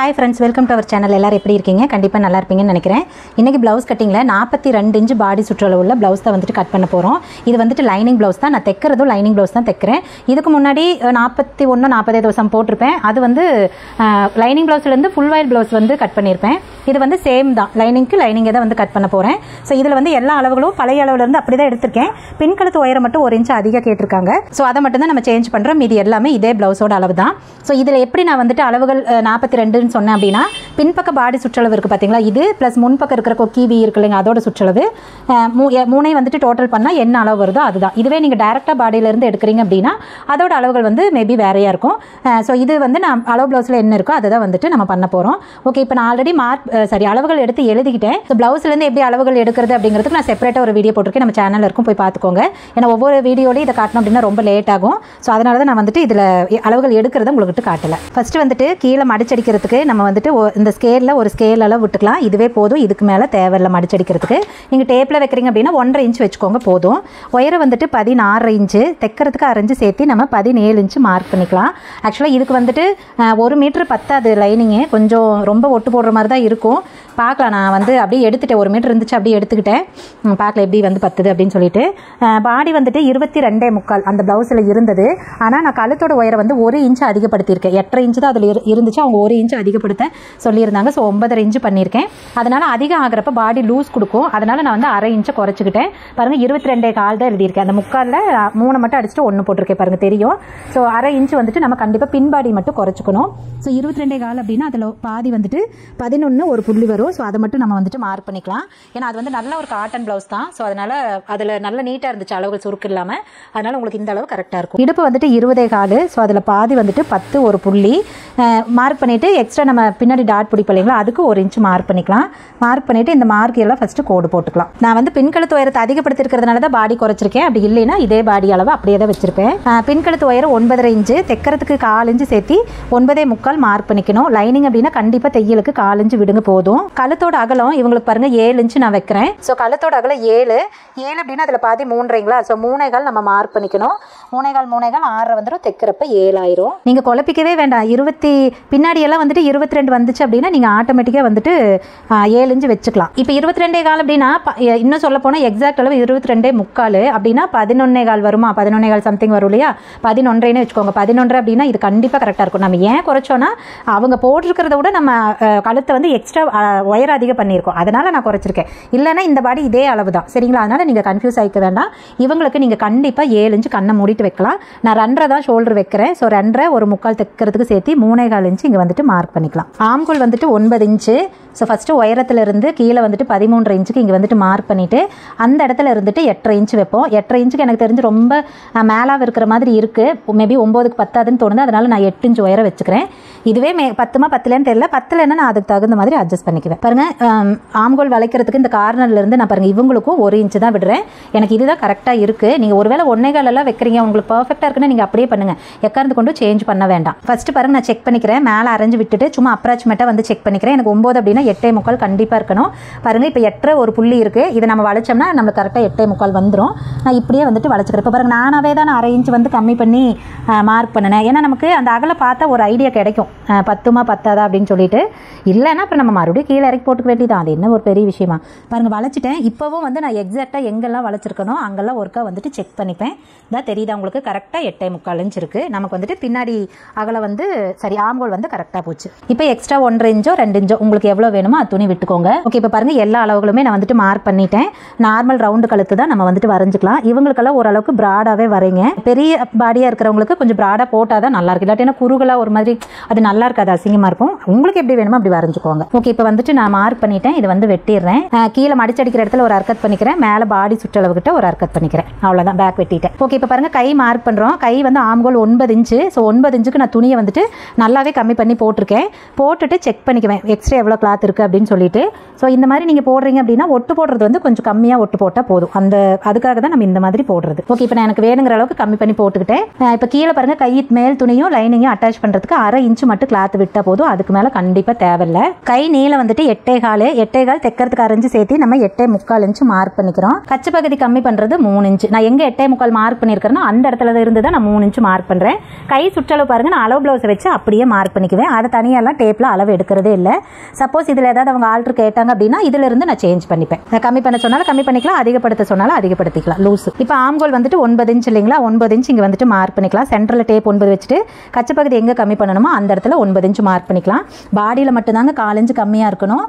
Hi friends, welcome to our channel. எல்லோரும் எப்படி இருக்கீங்க? கண்டிப்பாக நல்லா இருப்பீங்கன்னு நினைக்கிறேன். இன்றைக்கி ப்ளவுஸ் கட்டிங்கில் 42 இன்ச்சு பாடி சுற்றளவு உள்ள ப்ளவுஸ் தான் வந்துட்டு கட் பண்ண போகிறோம். இது வந்துட்டு லைனிங் ப்ளவுஸ் தான். நான் தைக்கிறதும் லைனிங் ப்ளவுஸ் தான் தைக்கிறேன். இதுக்கு முன்னாடி 41-45 வருஷம் போட்டிருப்பேன். அது வந்து லைனிங் ப்ளவுஸ்லேருந்து ஃபுல் வாயில் ப்ளவுஸ் வந்து கட் பண்ணியிருப்பேன். இது வந்து சேம் தான், லைனிங்கை தான் வந்து கட் பண்ண போகிறேன். ஸோ இதில் வந்து எல்லா அளவுகளும் பழைய அளவுலேருந்து அப்படி தான் எடுத்திருக்கேன். பின்கழுத்து உயரம் மட்டும் 1 இன்ச்சு அதிகம் கேட்டிருக்காங்க. ஸோ அதை மட்டும் தான் நம்ம சேஞ்ச் பண்ணுறோம். இது எல்லாமே இதே ப்ளவுஸோட அளவு தான். ஸோ இதில் எப்படி நான் வந்துட்டு அளவுகள் 42 சொன்னேன் அப்படின்னா, பின்பக்க பாடி சுற்றளவு இருக்குது பார்த்தீங்களா, இது ப்ளஸ் முன்பக்கம் இருக்கிற கொக்கி வி இருக்கு இல்லைங்க, அதோட சுற்றளவு மூணை வந்துட்டு டோட்டல் பண்ணால் என்ன அளவு வருதோ அதுதான். இதுவே நீங்கள் டேரெக்டாக பாடியிலேருந்து எடுக்கிறீங்க அப்படின்னா அதோட அளவுகள் வந்து மேபி வேறையாக இருக்கும். ஸோ இது வந்து நான் அளவு ப்ளவுஸில் என்ன இருக்கோ அதை தான் வந்துட்டு நம்ம பண்ண போகிறோம். ஓகே, இப்போ நான் ஆல்ரெடி அளவுகள் எடுத்து எழுதிக்கிட்டேன். ஸோ ப்ளவுஸ்லேருந்து எப்படி அளவுகள் எடுக்கிறது அப்படிங்கிறதுக்கு நான் செப்பரேட்டாக ஒரு வீடியோ போட்டிருக்கேன். நம்ம சேனலில் இருக்கும், போய் பார்த்துக்கோங்க. ஏன்னா ஒவ்வொரு வீடியோலையும் இதை காட்டணும் அப்படின்னா ரொம்ப லேட் ஆகும். ஸோ அதனால தான் நான் வந்துட்டு இதில் அளவுகள் எடுக்கிறத உங்களுக்கு காட்டலை. ஃபஸ்ட்டு வந்துட்டு கீழே மடிச்சடிக்கிறதுக்கு நம்ம வந்துட்டு இந்த ஸ்கேலில் ஒரு ஸ்கேல் அளவு விட்டுக்கலாம். இதுவே போதும், இதுக்கு மேலே தேவையில்லை மடிச்சடிக்கிறதுக்கு. நீங்கள் டேப்பில் வைக்கிறீங்க அப்படின்னா 1.5 இன்ச் வச்சுக்கோங்க போதும். உயரம் வந்துட்டு 16 இன்ச்சு, தைக்கிறதுக்கு அரைஞ்சு சேர்த்து நம்ம 17 இன்ச்சு மார்க் பண்ணிக்கலாம். ஆக்சுவலாக இதுக்கு வந்துட்டு 1 மீட்டர் பத்தாது லைனிங்கு, கொஞ்சம் ரொம்ப ஒட்டு போடுற மாதிரி தான் இருக்கும். பார்க்கலாம், நான் வந்து அப்படியே எடுத்துட்டேன், 1 மீட்டர் இருந்துச்சு அப்படியே எடுத்துக்கிட்டேன். பார்க்கல எப்படி வந்து பத்துது அப்படின்னு சொல்லிட்டு. பாடி வந்துட்டு 22.25 அந்த ப்ளவுஸில் இருந்தது. ஆனால் நான் கழுத்தோட உயரம் வந்து 1 இன்ச்சு அதிகப்படுத்தியிருக்கேன். 8.5 இன்ச்சு தான் அதில் இருந்துச்சு. அவங்க 1 இன்ச்சு அதிகப்படுத்த சொல்லியிருந்தாங்க. ஸோ 9.5 இன்ச்சு பண்ணியிருக்கேன். அதனால் அதிகம் ஆகிறப்ப பாடி லூஸ் கொடுக்கும். அதனால் நான் வந்து 1/2 இன்ச்சு குறைச்சிக்கிட்டேன். பாருங்கள், 22.25 தான் எழுதியிருக்கேன். அந்த 3/4 3 மட்டும் அடிச்சுட்டு 1 போட்டிருக்கேன் பாருங்கள், தெரியும். ஸோ 1/2 இன்ச்சு வந்துட்டு நம்ம கண்டிப்பாக பின்பாடி மட்டும் குறைச்சிக்கணும். ஸோ 22.25 அப்படின்னா அதில் பாதி வந்துட்டு 11 ஒரு புள்ளி வரும். ஸோ அதை மட்டும் நம்ம வந்துட்டு மார்க் பண்ணிக்கலாம். ஏன்னா அது வந்து நல்ல ஒரு காட்டன் ப்ளவுஸ் தான். ஸோ அதனால் அதில் நல்ல நீட்டாக இருந்துச்சு, அளவுகள் சுருக்கு இல்லாமல். அதனால் உங்களுக்கு இந்த அளவு கரெக்டாக இருக்கும். இடுப்பு வந்துட்டு 20.25. ஸோ அதில் பாதி வந்துட்டு 10 ஒரு புள்ளி மார்க் பண்ணிவிட்டு எக்ஸ்ட்ரா நம்ம பின்னாடி டாட் பிடிப்போம் இல்லைங்களா, அதுக்கு 1 இன்ச்சு மார்க் பண்ணிக்கலாம். மார்க் பண்ணிவிட்டு இந்த மார்க் எல்லாம் ஃபஸ்ட்டு கோடு போட்டுக்கலாம். நான் வந்து பின்கழுத்து உயரத்தை அதிகப்படுத்திருக்கிறதுனால தான் பாடி குறைச்சிருக்கேன். அப்படி இல்லைன்னா இதே பாடி அளவு அப்படியே தான் வச்சிருப்பேன். பின்கழுத்து உயரம் 9.5 இன்ச்சு, தைக்கிறதுக்கு 1/4 இன்ச்சு சேர்த்து 9.25 மார்க் பண்ணிக்கணும். லைனிங் அப்படின்னா கண்டிப்பாக தையலுக்கு 1/4 இன்ச்சு விடுங்க போதும். கழுத்தோட அகலம் இவங்களுக்கு பாருங்கள் 7 இன்ச்சு நான் வைக்கிறேன். ஸோ கழுத்தோட அகலம் 7 அப்படின்னா அதில் பாதி 3.5ங்களா. ஸோ 3.25 நம்ம மார்க் பண்ணிக்கணும். 3.25 6 வந்துடும், தைக்கிறப்ப 7 ஆயிரும். நீங்கள் குழப்பிக்கவே வேண்டாம். பின்னாடியெல்லாம் வந்துட்டு 22 வந்துச்சு அப்படின்னா நீங்கள் ஆட்டோமேட்டிக்காக வந்துட்டு 7 இன்ச்சு வச்சுக்கலாம். இப்போ 22.25 அப்படின்னா இன்னும் சொல்ல போனால் எக்ஸாக்ட் அளவு 22.25 அப்படின்னா 11.25 வருமா, 11.25 சம்திங் வரும் இல்லையா, 11.5 வச்சுக்கோங்க. 11 அப்படின்னா இது கண்டிப்பாக கரெக்டாக இருக்கும். நம்ம ஏன் குறைச்சோன்னா அவங்க போட்டிருக்கிறத விட நம்ம கழுத்தை வந்து எக்ஸ்ட்ரா உயரம் அதிகம் பண்ணியிருக்கோம், அதனால் நான் குறைச்சிருக்கேன். இல்லைன்னா இந்த பாடி இதே அளவு தான், சரிங்களா. அதனால் நீங்கள் கன்ஃபியூஸ் ஆகிக்க வேண்டாம். இவங்களுக்கு நீங்கள் கண்டிப்பாக 7 இன்ச்சு கண்ணை மூடிட்டு வைக்கலாம். நான் 2.5 தான் ஷோல்டர் வைக்கிறேன். ஸோ 2.5 ஒரு 3/4 தைக்கிறதுக்கு சேர்த்து 3.25 இன்ச்சு இங்கே வந்துட்டு மார்க் பண்ணிக்கலாம். ஆம்கோல் வந்துட்டு 9 இன்ச்சு. ஸோ ஃபஸ்ட்டு உயரத்துலேருந்து கீழே வந்துட்டு 13.5 இன்ச்சுக்கு இங்கே வந்துட்டு மார்க் பண்ணிவிட்டு அந்த இடத்துல இருந்துட்டு 8.5 இன்ச்சு வைப்போம். 8.5 இன்ச்சுக்கு எனக்கு தெரிஞ்சு ரொம்ப மேலாக இருக்கிற மாதிரி இருக்குது. மேபி 9க்கு 10 தோணுது, அதனால் நான் 8 இன்ச்சு உயரம் வச்சுக்கிறேன். இதுவே 10மா 10லன்னு தெரியல, 10லன்னா நான் அதுக்கு தகுந்த மாதிரி அட்ஜஸ்ட் பண்ணிக்குவேன். பாருங்கள், ஆம்கோல் வளைக்கிறதுக்கு இந்த கார்னர்லேருந்து நான் பாருங்கள் இவங்களுக்கும் 1 இன்ச்சு தான் விடுறேன். எனக்கு இதுதான் கரெக்டாக இருக்குது. நீங்கள் ஒருவேளை 1.25 வைக்கிறீங்க, உங்களுக்கு பர்ஃபெக்டாக இருக்குன்னு நீங்கள் அப்படியே பண்ணுங்கள். எக்காரந்து கொண்டு சேஞ்ச் பண்ண வேண்டாம். ஃபஸ்ட்டு பாருங்கள், நான் செக் பண்ணிக்கிறேன். மேலே அரைஞ்சு விட்டுட்டு சும்மா அப்ராச்மெண்ட்டாக வந்து செக் பண்ணிக்கிறேன். எனக்கு 9 அப்படின்னா 8.25 கண்டிப்பாக இருக்கணும். பாருங்கள், இப்போ 8 ஒரு புள்ளி இருக்குது. இதை நம்ம வளைச்சோம்னா நம்மளுக்கு கரெக்டாக 8.25 வந்துடும். நான் இப்படியே வந்துட்டு வளைச்சிக்கிறேன். இப்போ பாருங்கள், நானாவே தான் 1/2 இன்ச்சு வந்து கம்மி பண்ணி மார்க் பண்ணினேன். ஏன்னா நமக்கு அந்த அகலை பார்த்தா ஒரு ஐடியா கிடைக்கும், 10மா 10 அப்படின்னு சொல்லிட்டு. இல்லைன்னா அப்புறம் நம்ம மறுபடியும் கீழே இறக்கி போட்டுக்க வேண்டியதான். அது என்ன ஒரு பெரிய விஷயமா. பாருங்கள், வளைச்சிட்டேன். இப்போவும் வந்து நான் எக்ஸாக்டாக எங்கெல்லாம் வளைச்சிருக்கணும் அங்கெல்லாம் ஒர்க்காக வந்துட்டு செக் பண்ணிப்பேன். இதான் தெரியுதா உங்களுக்கு, கரெக்டாக 8.25 இன்ச்சு இருக்குது. நமக்கு வந்துட்டு பின்னாடி அகலை வந்து ஆம்கோல் வந்து கரெக்டாக போச்சு. இப்போ எக்ஸ்ட்ரா 1.5 இன்ச்சோ 2 இன்ச்சோ உங்களுக்கு எவ்வளோ வேணுமோ அது துணி விட்டுக்கோங்க. ஓகே, இப்போ பாருங்கள் எல்லா அளவுகளுமே நான் வந்துட்டு மார்க் பண்ணிட்டேன். நார்மல் ரவுண்டு கழுத்து தான் நம்ம வந்துட்டு வரைஞ்சிக்கலாம். இவங்களுக்கெல்லாம் ஓரளவுக்கு ப்ராடாகவே வரைங்க. பெரிய பாடியாக இருக்கிறவங்களுக்கு கொஞ்சம் ப்ராடாக போட்டால் தான் நல்லாயிருக்கு. இல்லாட்டினா குறுகலாக ஒரு மாதிரி அது நல்லா இருக்காது, அசிங்கமாக இருக்கும். உங்களுக்கு எப்படி வேணுமோ அப்படி வரைஞ்சிக்கோங்க. ஓகே, இப்போ வந்துட்டு நான் மார்க் பண்ணிட்டேன். இது வந்து வெட்டிடுறேன். கீழே மடிச்சடிக்கிற இடத்துல ஒரு அர்க்கத் பண்ணிக்கிறேன். மேலே பாடி சுற்றளவுக்கிட்ட ஒரு அர்க்கத் பண்ணிக்கிறேன். அவ்வளோதான், பேக் வெட்டிட்டேன். ஓகே, இப்போ பாருங்கள் கை மார்க் பண்ணுறோம். கை வந்து ஆம்கோல் 9 இன்ச்சு. ஸோ 9 இன்ச்சுக்கு நான் துணியை வந்துட்டு நல்லாவே கம்மி பண்ணி போட்டிருக்கேன். போட்டுட்டு செக் பண்ணிக்குவேன் எக்ஸ்ட்ரா எவ்வளோ கிளாத் இருக்குது அப்படின்னு சொல்லிட்டு. ஸோ இந்த மாதிரி நீங்கள் போடுறீங்க அப்படின்னா ஒட்டு போடுறது வந்து கொஞ்சம் கம்மியாக ஒட்டு போட்டால் போதும். அதுக்காக தான் நம்ம இந்த மாதிரி போடுறது. ஓகே, இப்போ நான் எனக்கு வேணுங்கிற அளவுக்கு கம்மி பண்ணி போட்டுக்கிட்டேன். இப்போ கீழே பாருங்கள், கை மேல் துணியும் லைனிங்கும் அட்டாச் பண்ணுறதுக்கு 1/2 இன்ச்சு மட்டும் கிளாத் விட்டால் போதும். அதுக்கு மேலே கண்டிப்பாக தேவையில்லை. கை நீளம் வந்துட்டு 8.25 தைக்கிறதுக்கு 6 இன்ச்சு சேர்த்து நம்ம 8.25 இன்ச்சு மார்க் பண்ணிக்கிறோம். கச்சு பகுதி கம்மி பண்ணுறது 3 இன்ச்சு. நான் எங்கே 8.25 மார்க் பண்ணியிருக்கிறேனோ அந்த இடத்துல இருந்து தான் நான் 3 இன்ச்சு மார்க் பண்ணுறேன். கை சுற்றளவு பாருங்கள், நான் அளவு ப்ளவுஸை வச்சு அப்படியே மார்க் பண்ணிக்குவேன். அதை தனியாலாம் டேப்பில் அளவு எடுக்கிறதே இல்லை. சப்போஸ் இதில் ஏதாவது அவங்க ஆல்ட்ரு கேட்டாங்க அப்படின்னா இதிலிருந்து நான் சேஞ்ச் பண்ணிப்பேன். கம்மி பண்ண சொன்னாலும் கம்மி பண்ணிக்கலாம், அதிகப்படுத்த சொன்னாலும் அதிகப்படுத்திக்கலாம். லூஸ் இப்போ ஆம்கோல் வந்துட்டு 9 இன்ச் இல்லைங்களா, 9 இன்ச் இங்கே வந்துட்டு மார்க் பண்ணிக்கலாம். சென்டரில் டேப் 9 வச்சுட்டு கச்சை பகுதி எங்கே கம்மி பண்ணணுமோ அந்த இடத்துல 9 இன்ச் மார்க் பண்ணிக்கலாம். பாடியில் மட்டும்தாங்க 4 இன்ச் கம்மியாக இருக்கணும்.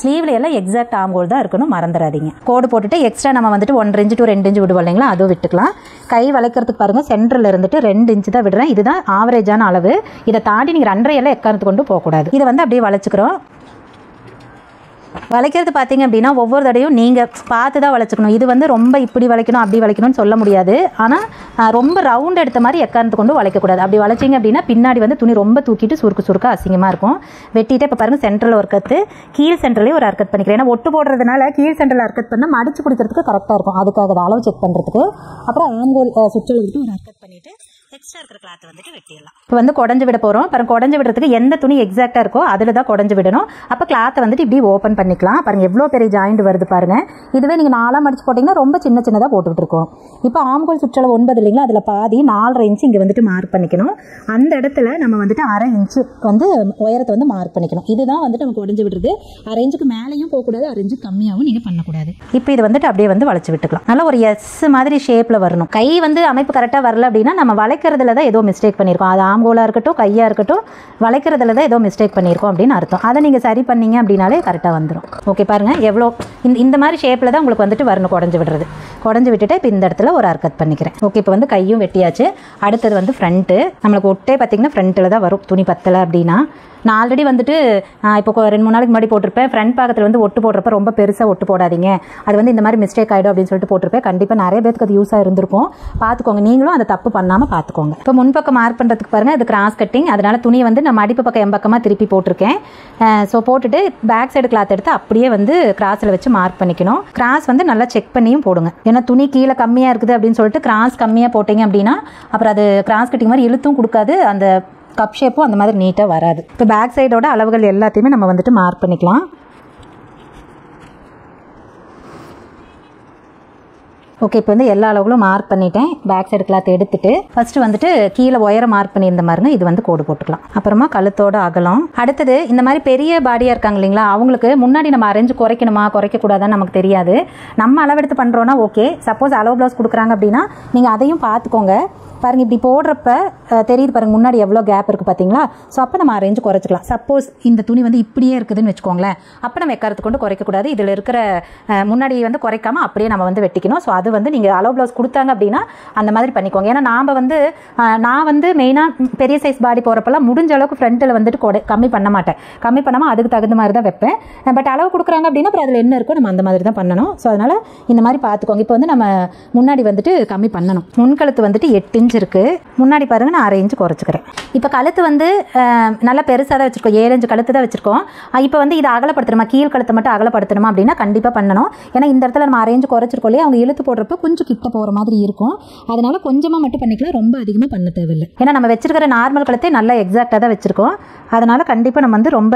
ஸ்லீவில் எல்லாம் எக்ஸாக்ட் ஆம்கோல் தான் இருக்கணும், மறந்துடாதீங்க. கோடு போட்டுட்டு எக்ஸ்ட்ரா நம்ம வந்துட்டு 1 இன்ச் டு 2 இன்ச் விடுவோம் இல்லைங்களா, அதுவும் விட்டுக்கலாம். கை வளைக்கிறதுக்கு பாருங்கள், சென்டரில் இருந்துட்டு 2 இன்ச் தான் விடுறேன். இதுதான் ஆவரேஜான அளவு. இதை தாண்டி நீங்கள் 2.5 எல்லாம் எக்காரணத்து கொண்டு போகக்கூடாது. இதை வந்து அப்படியே வளைச்சிக்கிறோம். வளைக்கிறது பார்த்தீங்க அப்படின்னா ஒவ்வொரு தடையும் நீங்கள் பார்த்து தான் வளைச்சிக்கணும். இது வந்து ரொம்ப இப்படி வளைக்கணும் அப்படி வளைக்கணும்னு சொல்ல முடியாது. ஆனால் ரொம்ப ரவுண்ட் எடுத்த மாதிரி எக்காரணத்து கொண்டு வளைக்கக்கூடாது. அப்படி வளைச்சிங்க அப்படின்னா பின்னாடி வந்து துணி ரொம்ப தூக்கிட்டு சுருக்க அசிங்கமாக இருக்கும். வெட்டிட்டு இப்போ பாருங்கள், சென்டரில் ஒரு கத்து, கீழ் சென்டர்லேயும் ஒரு அர்க்கட் பண்ணிக்கிறேன். ஏன்னா ஒட்டு போடுறதுனால கீழ் சென்டரில் அர்க்கட் பண்ணால் மடிச்சு பிடிக்கிறதுக்கு கரெக்டாக இருக்கும். அதுக்காக அளவு செக் பண்ணுறதுக்கு. அப்புறம் ஆங்கோல் சுற்றளவுக்கு ஒரு அர்க்கட் பண்ணிவிட்டு எக்ஸ்ட்ரா இருக்கிற கிளாத்தை வந்துட்டு வெட்டிடலாம். இப்போ வந்து குடஞ்சு விட போகிறோம். பாருங்க, குடஞ்சு விடுறதுக்கு எந்த துணி எக்ஸாக்டாக இருக்கோ அதில் தான் குடஞ்சு விடணும். அப்போ கிளாத்தை வந்துட்டு இப்படி ஓப்பன் பண்ணிக்கலாம். பாருங்கள் எவ்வளோ பெரிய ஜாயிண்ட் வருது பாருங்கள். இதுவே நீங்கள் 4 மடிச்சு போட்டிங்கன்னா ரொம்ப சின்னதாக போட்டுக்கிட்டு இருக்கோம். இப்போ ஆம்கோல் சுற்றளவு 9 இல்லைங்களா, அதில் பாதி 4.5 இன்ச்சு இங்கே வந்துட்டு மார்க் பண்ணிக்கணும். அந்த இடத்துல நம்ம வந்துட்டு 1/2 இன்ச்சு வந்து உயரத்தை வந்து மார்க் பண்ணிக்கணும். இதுதான் வந்துட்டு நம்ம குடஞ்சு விடுறது. 1/2 இன்ச்சுக்கு மேலேயும் போகக்கூடாது, 1/2 இன்ச்சு கம்மியாகவும் நீங்கள் பண்ணக்கூடாது. இப்போ இது வந்துட்டு அப்படியே வந்து வளைச்சு விட்டுக்கலாம். நல்லா ஒரு எஸ் மாதிரி ஷேப்பில் வரணும். கை வந்து அமைப்பு கரெக்டாக வரல அப்படின்னா நம்ம வளைக்கிறதுல தான் ஏதோ மிஸ்டேக் பண்ணியிருக்கோம். அது ஆம்கோலாக இருக்கட்டும் கையாக இருக்கட்டும், வளைக்கிறதுல தான் ஏதோ மிஸ்டேக் பண்ணியிருக்கோம் அப்படின்னு அர்த்தம். அதை நீங்கள் சரி பண்ணீங்க அப்படின்னாலே கரெக்டாக வந்துடும். ஓகே பாருங்கள், எவ்வளோ இந்த மாதிரி ஷேப்பில் தான் உங்களுக்கு வந்துட்டு வரணும் குடஞ்சு விடுறது. குடஞ்சு விட்டுட்டு இப்போ இந்த இடத்துல ஒரு அர்க்கட் பண்ணிக்கிறேன். ஓகே, இப்போ வந்து கையும் வெட்டியாச்சு. அடுத்தது வந்து ஃப்ரண்ட்டு. நம்மளுக்கு ஒட்டே பார்த்திங்கன்னா ஃப்ரண்ட்டில் தான் வரும். துணி பத்தலை அப்படின்னா நான் ஆல்ரெடி வந்துட்டு இப்போ 2-3 நாளைக்கு முன்னாடி போட்டிருப்பேன். ஃப்ரண்ட் பாகத்தில் வந்து ஒட்டு போடுறப்ப ரொம்ப பெருசாக ஒட்டு போடாதீங்க, அது வந்து இந்த மாதிரி மிஸ்டேக் ஆகிடும் அப்படின்னு சொல்லிட்டு போட்டிருப்பேன். கண்டிப்பாக நிறைய பேருக்கு அது யூஸாக இருந்திருக்கும். பார்த்துக்கோங்க, நீங்களும் அந்த தப்பு பண்ணாமல் பார்த்துக்கோங்க. இப்போ முன்பக்கம் மார்க் பண்ணுறதுக்கு பாருங்கள், இது கிராஸ் கட்டிங். அதனால் துணியை வந்து நான் மடிப்பு பக்கம் எம்பக்கமாக திருப்பி போட்டிருக்கேன். ஸோ போட்டுட்டு பேக் சைடு கிளாத் எடுத்து அப்படியே வந்து கிராஸில் வச்சு மார்க் பண்ணிக்கணும். கிராஸ் வந்து நல்லா செக் பண்ணியும் போடுங்க. ஏன்னா துணி கீழே கம்மியாக இருக்குது அப்படின்னு சொல்லிட்டு கிராஸ் கம்மியாக போட்டிங்க அப்படின்னா அப்புறம் அது கிராஸ் கட்டிங் மாதிரி இழுத்தும் கொடுக்காது, அந்த கப் ஷேப்பும் அந்த மாதிரி நீட்டாக வராது. இப்போ பேக் சைடோட அளவுகள் எல்லாத்தையுமே நம்ம வந்துட்டு மார்க் பண்ணிக்கலாம். ஓகே, இப்போ வந்து எல்லா அளவுகளும் மார்க் பண்ணிட்டேன். பேக் சைடு கிளாத் எடுத்துட்டு ஃபர்ஸ்ட் வந்துட்டு கீழே உயரம் மார்க் பண்ணியிருந்த மாதிரிங்க இது வந்து கோடு போட்டுக்கலாம். அப்புறமா கழுத்தோட அகலம். அடுத்தது இந்த மாதிரி பெரிய பாடியாக இருக்காங்க இல்லைங்களா, அவங்களுக்கு முன்னாடி நம்ம அரேஞ்சு குறைக்கணுமா குறைக்கக்கூடாதான்னு நமக்கு தெரியாது. நம்ம அளவெடுத்து பண்ணுறோன்னா ஓகே. சப்போஸ் அளவு ப்ளவுஸ் கொடுக்குறாங்க அப்படின்னா நீங்கள் அதையும் பார்த்துக்கோங்க. பாருங்கள், இப்படி போடுறப்ப தெரியுது பாருங்கள் முன்னாடி எவ்வளோ கேப் இருக்குது பார்த்தீங்களா. ஸோ அப்போ நம்ம அரேஞ்சு குறைச்சிக்கலாம். சப்போஸ் இந்த துணி வந்து இப்படியே இருக்குதுன்னு வச்சுக்கோங்களேன், அப்போ நம்ம எக்காரத்து கொண்டு குறைக்கக்கூடாது. இதில் இருக்கிற முன்னாடி வந்து குறைக்காமல் அப்படியே நம்ம வந்து வெட்டிக்கணும். ஸோ அது வந்து நீங்கள் அளவு ப்ளவுஸ் கொடுத்தாங்க அப்படின்னா அந்த மாதிரி பண்ணிக்கோங்க. ஏன்னா நான் வந்து மெயினாக பெரிய சைஸ் பாடி போகிறப்பெல்லாம் முடிஞ்ச அளவுக்கு ஃப்ரண்ட்டில் வந்துட்டு கம்மி பண்ண மாட்டேன். கம்மி பண்ணாமல் அதுக்கு தகுந்த மாதிரி தான் வைப்பேன். பட் அளவு கொடுக்குறாங்க அப்படின்னா அப்புறம் அதில் என்ன இருக்கோ நம்ம அந்த மாதிரி தான் பண்ணணும். ஸோ அதனால் இந்த மாதிரி பார்த்துக்கோங்க. இப்போ வந்து நம்ம முன்னாடி வந்துட்டு கம்மி பண்ணணும். முன்கழுத்து வந்துட்டு 8 இன்ச் இருக்குது. முன்னாடி பாருங்கள், நான் 1/2 இன்ச் குறைச்சிக்கிறேன். இப்போ கழுத்து வந்து நல்லா பெருசாக தான் வச்சுருக்கோம். 7 இன்ச் கழுத்து தான் வச்சுருக்கோம். இப்போ வந்து இதை அகலப்படுத்தணுமா, கீழ் கழுத்தை மட்டும் அகலப்படுத்தணுமா அப்படின்னா கண்டிப்பாக பண்ணணும். ஏன்னா இந்த இடத்துல நம்ம 1/2 இன்ச் குறைச்சிருக்கோம் இல்லையா, அவங்க இழுத்து போடுறப்ப கொஞ்சம் கிட்ட போகிற மாதிரி இருக்கும். அதனால கொஞ்சமாக மட்டும் பண்ணிக்கலாம், ரொம்ப அதிகமாக பண்ண தேவையில்லை. ஏன்னா நம்ம வச்சிருக்கிற நார்மல் கழுத்தை நல்லா எக்ஸாக்டாக தான் வச்சுருக்கோம். அதனால கண்டிப்பாக நம்ம வந்து ரொம்ப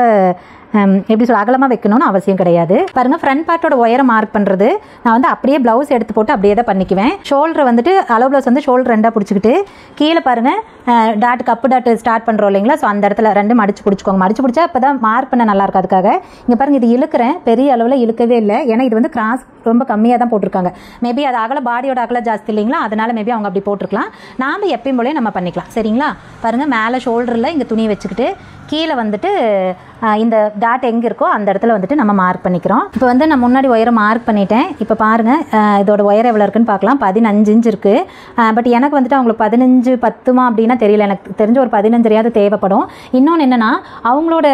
எப்படி சொல்ல அகலமாக வைக்கணும்னு அவசியம் கிடையாது. பாருங்கள், ஃப்ரண்ட் பார்ட்டோட உயரம் மார்க் பண்ணுறது நான் வந்து அப்படியே ப்ளவுஸ் எடுத்து போட்டு அப்படியே தான் பண்ணிக்குவேன். ஷோல்டர் வந்துட்டு அளவு ப்ளவுஸ் வந்து ஷோல்டர் 2 பிடிச்சிக்கிட்டு கீழே பாருங்கள் டாட் கப்பு டாட் ஸ்டார்ட் பண்ணுறோம் இல்லைங்களா. ஸோ அந்த இடத்துல 2 மடிச்சு பிடிச்சிக்கோங்க. மடிச்சு பிடிச்சா அப்போ தான் மார்க் பண்ண நல்லா இருக்கும். அதுக்காக இங்கே பாருங்கள், இது இழுக்கிறேன், பெரிய அளவில் இழுக்கவே இல்லை. ஏன்னா இது வந்து கிராஸ் ரொம்ப கம்மியாக தான் போட்டிருக்காங்க. மேபி அது அகல பாடியோட அகல ஜாஸ்தி இல்லைங்களா, அதனால மேபி அவங்க அப்படி போட்டிருக்கலாம். நாம் எப்பயும் போலே நம்ம பண்ணிக்கலாம். சரிங்களா, பாருங்கள் மேலே ஷோல்டரில் இங்கே துணி வச்சுக்கிட்டு கீழே வந்துட்டு இந்த டாட் எங்கே இருக்கோ அந்த இடத்துல வந்துட்டு நம்ம மார்க் பண்ணிக்கிறோம். இப்போ வந்து நான் முன்னாடி உயரம் மார்க் பண்ணிட்டேன். இப்போ பாருங்கள் இதோட உயரம் எவ்வளோ இருக்குன்னு பார்க்கலாம். 15 இன்ச் இருக்குது. பட் எனக்கு வந்துட்டு அவங்களுக்கு 15 பத்துமா அப்படின்னா தெரியல. எனக்கு தெரிஞ்ச ஒரு 15 தேவைப்படும். இன்னொன்று என்னென்னா அவங்களோட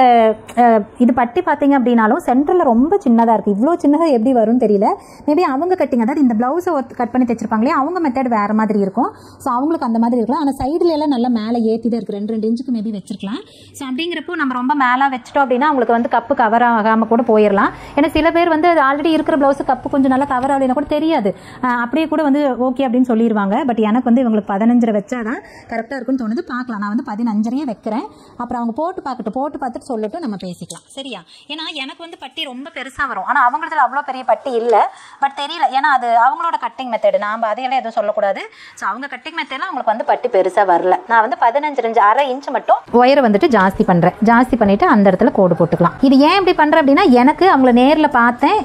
இது பட்டி பார்த்தீங்க அப்படின்னாலும் சென்டரில் ரொம்ப சின்னதாக இருக்குது. இவ்வளோ சின்னதாக எப்படி வரும்னு தெரியல. மேபி அவங்க கட்டிங், அதாவது இந்த ப்ளவுஸை கட் பண்ணி தைச்சிருப்பாங்களே அவங்க மெத்தட் வேறு மாதிரி இருக்கும். ஸோ அவங்களுக்கு அந்த மாதிரி இருக்கலாம். ஆனால் சைடில் எல்லாம் நல்லா மேலே ஏற்றி தான் இருக்குது. 2 இன்ச்சுக்கு மேபி வச்சிருக்கலாம். ஸோ அப்படிங்கிறப்போ நம்ம ரொம்ப மேலே வச்சுட்டோம் அப்படின்னா அவங்களுக்கு வந்து கப்பு கவர் ஆகாமல் கூட போயிடலாம். ஏன்னா சில பேர் வந்து ஆல்ரெடி இருக்கிற ப்ளவுஸு கப்பு கொஞ்சம் நல்லா கவர் ஆகலைன்னா கூட தெரியாது, அப்படியே கூட வந்து ஓகே அப்படின்னு சொல்லிடுவாங்க. பட் எனக்கு வந்து இவங்களுக்கு 15 வச்சா தான் கரெக்டாக இருக்குன்னு தோணுது. பார்க்கலாம், நான் வந்து 15 வைக்கிறேன். அப்புறம் அவங்க போட்டு பார்த்துட்டு சொல்லட்டும், நம்ம பேசிக்கலாம் சரியா. ஏன்னா எனக்கு வந்து பட்டி ரொம்ப பெருசாக வரும், ஆனால் அவங்களதுல அவ்வளோ பெரிய பட்டி இல்லை. பட் தெரியல, ஏன்னா அது அவங்களோட கட்டிங் மெத்தடு, நாம் அதையெல்லாம் எதுவும் சொல்லக்கூடாது. ஸோ அவங்க கட்டிங் மெத்தடில் அவங்களுக்கு வந்து பட்டி பெருசாக வரல. நான் வந்து 15 அரை இன்ச்சு மட்டும் ஒயரை வந்துட்டு ஜாஸ்தி பண்ணுறேன். ஜாஸ்தி பண்ணிவிட்டு அந்த இடத்துல கோடு போட்டுக்கலாம். இது ஏன் இப்படி பண்ணுறேன் அப்படின்னா, எனக்கு அவங்கள நேரில் பார்த்தேன்,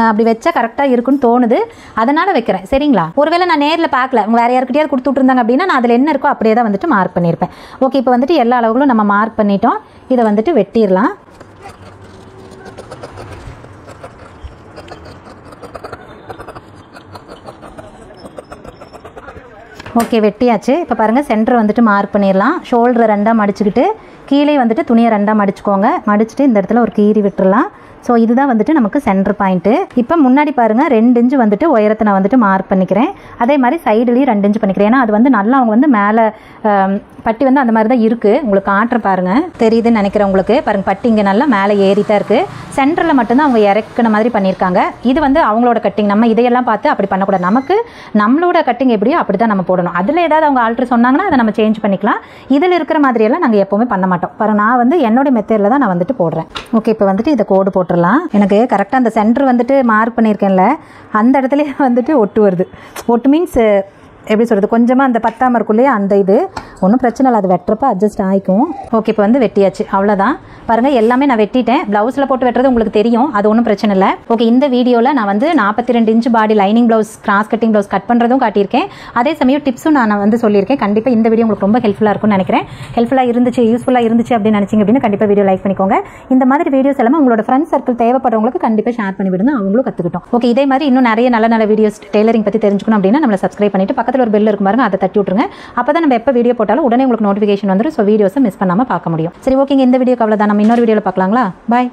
அப்படி வச்சா கரெக்டாக இருக்குன்னு தோணுது, அதனால் வைக்கிறேன் சரிங்களா. ஒருவேளை நான் நேரில் பார்க்கல, வேறு யாருக்கிட்டையாவது கொடுத்து விட்ருந்தாங்க அப்படின்னா நான் அதில் என்ன இருக்கோ அப்படியே தான் வந்துட்டு மார்க் பண்ணியிருப்பேன். ஓகே, இப்போ வந்துட்டு எல்லா அளவுகளும் நம்ம மார்க் பண்ணிட்டோம். இதை வந்துட்டு வெட்டிடலாம். ஓகே, வெட்டியாச்சு. இப்போ பாருங்கள், சென்டர் வந்துட்டு மார்க் பண்ணிடலாம். ஷோல்டரை 2ஆக மடிச்சுக்கிட்டு கீழே வந்துட்டு துணியை 2ஆக மடிச்சுக்கோங்க. மடிச்சுட்டு இந்த இடத்துல ஒரு கீறி விட்டுடலாம். ஸோ இதுதான் வந்துட்டு நமக்கு சென்டர் பாயிண்ட்டு. இப்போ முன்னாடி பாருங்கள் 2 இன்ச்சு வந்துட்டு உயரத்தை நான் வந்துட்டு மார்க் பண்ணிக்கிறேன். அதே மாதிரி சைடுலேயும் 2 இன்ச்சு பண்ணிக்கிறேன். ஏன்னா அது வந்து நல்லா அவங்க வந்து மேலே பட்டி வந்து அந்த மாதிரி தான் இருக்குது. உங்களுக்கு காட்டுற பாருங்கள், தெரியுதுன்னு நினைக்கிறேன் உங்களுக்கு. பாருங்கள், பட்டி இங்கே நல்லா மேலே ஏறி தான் இருக்குது. சென்டரில் மட்டும்தான் அவங்க இறக்குன மாதிரி பண்ணியிருக்காங்க. இது வந்து அவங்களோட கட்டிங். நம்ம இதையெல்லாம் பார்த்து அப்படி பண்ணக்கூடாது. நமக்கு நம்மளோட கட்டிங் எப்படியோ அப்படி தான் நம்ம போடணும். அதில் ஏதாவது அவங்க ஆல்ட்ரு சொன்னாங்கன்னா அதை நம்ம சேஞ்ச் பண்ணிக்கலாம். இதில் இருக்கிற மாதிரியெல்லாம் நாங்கள் எப்போவுமே பண்ண மாட்டோம். பாருங்கள், நான் வந்து என்னோட மெத்தடில் தான் நான் வந்துட்டு போடுறேன். ஓகே, இப்போ வந்துட்டு இதை கோடு போட்டுடலாம். எனக்கு கரெக்டாக அந்த சென்டர் வந்துட்டு மார்க் பண்ணியிருக்கேன்ல, அந்த இடத்துல வந்துட்டு ஒட்டு வருது. ஒட்டு மீன்ஸ் எப்படி சொல்கிறது, கொஞ்சமாக அந்த 10ஆம் இருக்குள்ளேயே அந்த இது ஒன்றும் பிரச்சனை இல்லை, அது வெட்டுறப்ப அட்ஜஸ்ட் ஆகிக்கும். ஓகே, இப்போ வந்து வெட்டியாச்சு, அவ்வளோதான். பாருங்கள், எல்லாமே நான் வெட்டிட்டேன். ப்ளவுஸில் போட்டு வெட்டுறது உங்களுக்கு தெரியும், அது ஒன்றும் பிரச்சனை இல்லை. ஓகே, இந்த வீடியோவில் நான் வந்து 42 இன்ச்சு பாடி lining blouse, cross cutting blouse cut பண்ணுறதும் காட்டியிருக்கேன். அதே சமயம் டிப்ஸும் நான் வந்து சொல்லியிருக்கேன். கண்டிப்பாக இந்த வீடியோ உங்களுக்கு ரொம்ப ஹெல்ப்ஃபுல்லாக இருக்கும்னு நினைக்கிறேன். ஹெல்ப்ஃபுல்லாக இருந்துச்சு, யூஸ்ஃபுல்லாக இருந்துச்சு அப்படின்னு நினச்சிங்க அப்படின்னா கண்டிப்பாக வீடியோ லைக் பண்ணிக்கோங்க. இந்த மாதிரி வீடியோஸ் எல்லாமே உங்களோட ஃப்ரெண்ட்ஸ் சர்க்கிள் தேவைப்படுறவங்களுக்கு கண்டிப்பாக ஷேர் பண்ணி விடுங்க, அவங்களும் கற்றுக்கிட்டோம். ஓகே, இதே மாதிரி இன்னும் நிறைய நல்ல வீடியோஸ் டெய்லரிங் பற்றி தெரிஞ்சுக்கணும் அப்படின்னா நம்மளை சப்ஸ்கிரைப் பண்ணிட்டு பக்கத்தில் ஒரு பெல் இருக்கும் பாருங்க, அதை தட்டி விட்டுருங்க. அப்போ தான் நம்ம எப்போ வீடியோ போட்டாலும் உடனே உங்களுக்கு நோட்டிஃபிகேஷன் வந்துடும். ஸோ வீடியோஸை மிஸ் பண்ணாமல் பார்க்க முடியும். சரி, ஓகேங்க, இந்த வீடியோக்கு அவ்வளோதான். நம்ம இன்னொரு வீடியோவில் பார்க்கலாங்களா. பாய்.